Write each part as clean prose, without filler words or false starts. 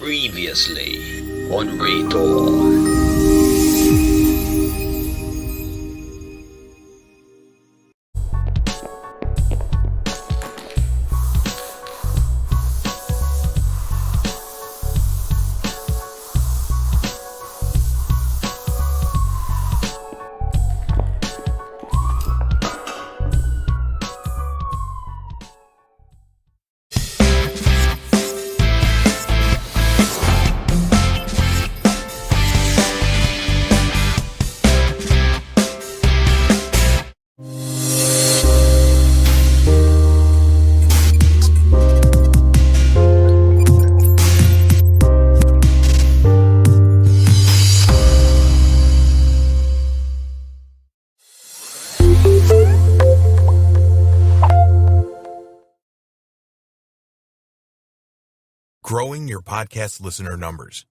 Previously on Raytor. Growing your podcast listener numbers.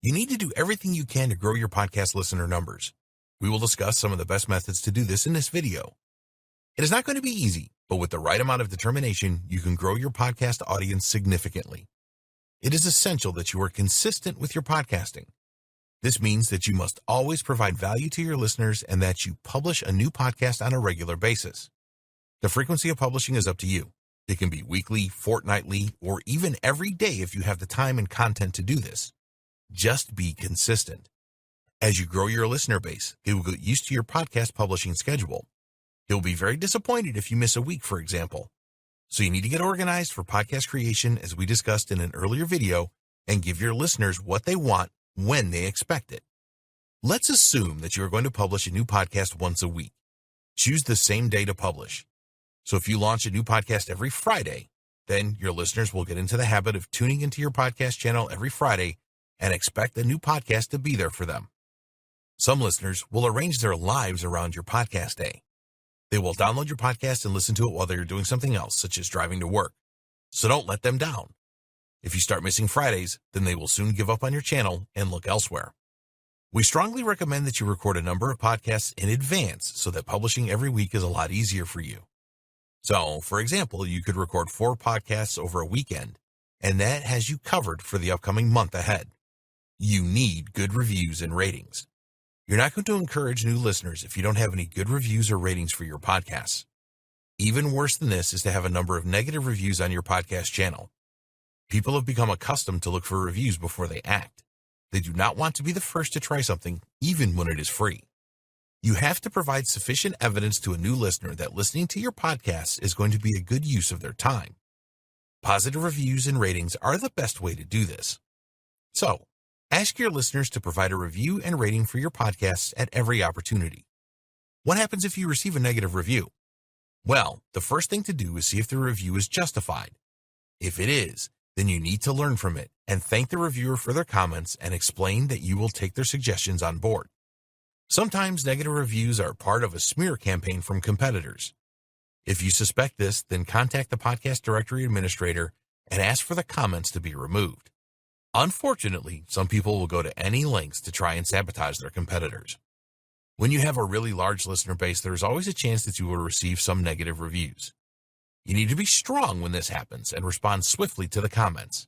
You need to do everything you can to grow your podcast listener numbers. We will discuss some of the best methods to do this in this video. It is not going to be easy, but with the right amount of determination, you can grow your podcast audience significantly. It is essential that you are consistent with your podcasting. This means that you must always provide value to your listeners and that you publish a new podcast on a regular basis. The frequency of publishing is up to you. It can be weekly, fortnightly, or even every day if you have the time and content to do this. Just be consistent. As you grow your listener base, they will get used to your podcast publishing schedule. They will be very disappointed if you miss a week, for example. So you need to get organized for podcast creation, as we discussed in an earlier video, and give your listeners what they want when they expect it. Let's assume that you are going to publish a new podcast once a week. Choose the same day to publish. So if you launch a new podcast every Friday, then your listeners will get into the habit of tuning into your podcast channel every Friday and expect a new podcast to be there for them. Some listeners will arrange their lives around your podcast day. They will download your podcast and listen to it while they're doing something else, such as driving to work. So don't let them down. If you start missing Fridays, then they will soon give up on your channel and look elsewhere. We strongly recommend that you record a number of podcasts in advance so that publishing every week is a lot easier for you. So, for example, you could record 4 podcasts over a weekend, and that has you covered for the upcoming month ahead. You need good reviews and ratings. You're not going to encourage new listeners if you don't have any good reviews or ratings for your podcasts. Even worse than this is to have a number of negative reviews on your podcast channel. People have become accustomed to look for reviews before they act. They do not want to be the first to try something, even when it is free. You have to provide sufficient evidence to a new listener that listening to your podcasts is going to be a good use of their time. Positive reviews and ratings are the best way to do this. So, ask your listeners to provide a review and rating for your podcasts at every opportunity. What happens if you receive a negative review? Well, the first thing to do is see if the review is justified. If it is, then you need to learn from it and thank the reviewer for their comments and explain that you will take their suggestions on board. Sometimes negative reviews are part of a smear campaign from competitors. If you suspect this, then contact the podcast directory administrator and ask for the comments to be removed. Unfortunately, some people will go to any lengths to try and sabotage their competitors. When you have a really large listener base, there is always a chance that you will receive some negative reviews. You need to be strong when this happens and respond swiftly to the comments.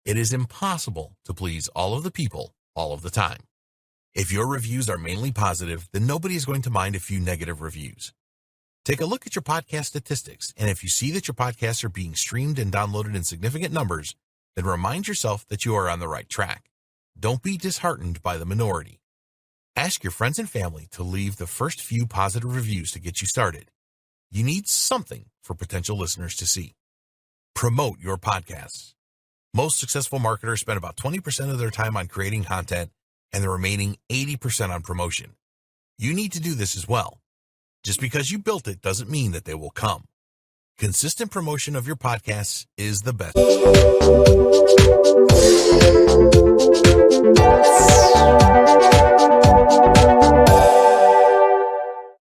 It is impossible to please all of the people all of the time. If your reviews are mainly positive, then nobody is going to mind a few negative reviews. Take a look at your podcast statistics, and if you see that your podcasts are being streamed and downloaded in significant numbers, then remind yourself that you are on the right track. Don't be disheartened by the minority. Ask your friends and family to leave the first few positive reviews to get you started. You need something for potential listeners to see. Promote your podcasts. Most successful marketers spend about 20% of their time on creating content and the remaining 80% on promotion. You need to do this as well. Just because you built it doesn't mean that they will come. Consistent promotion of your podcasts is the best.